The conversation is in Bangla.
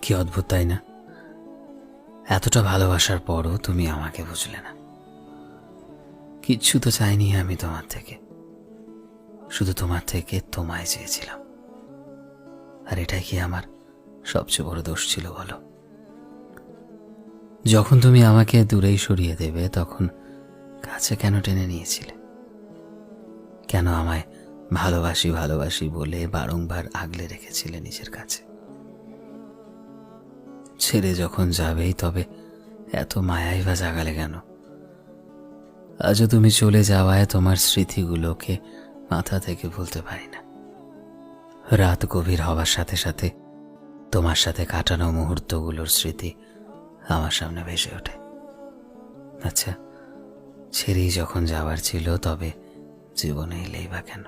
কি অদ্ভুত তাই না? এতটা ভালোবাসার পরও তুমি আমাকে বুঝলে না। কিচ্ছু তো চাইনি আমি তোমার থেকে, শুধু তোমার থেকে তোমায় চেয়েছিলাম। আর এটাই কি আমার সবচেয়ে বড় দোষ ছিল বলো? যখন তুমি আমাকে দূরেই সরিয়ে দেবে তখন কাছে কেন টেনে নিয়েছিলে? কেন আমায় ভালোবাসি ভালোবাসি বলে বারংবার আগলে রেখেছিলে নিজের কাছে? ছেড়ে যখন যাবেই তবে এত মায়াই বা জাগালে কেন? আজও তুমি চলে যাওয়ায় তোমার স্মৃতিগুলোকে মাথা থেকে ভুলতে পারি না। রাত গভীর হওয়ার সাথে সাথে তোমার সাথে কাটানো মুহূর্তগুলোর স্মৃতি আমার সামনে ভেসে ওঠে। আচ্ছা, ছেড়েই যখন যাওয়ার ছিল তবে জীবনে এলেই বা কেন?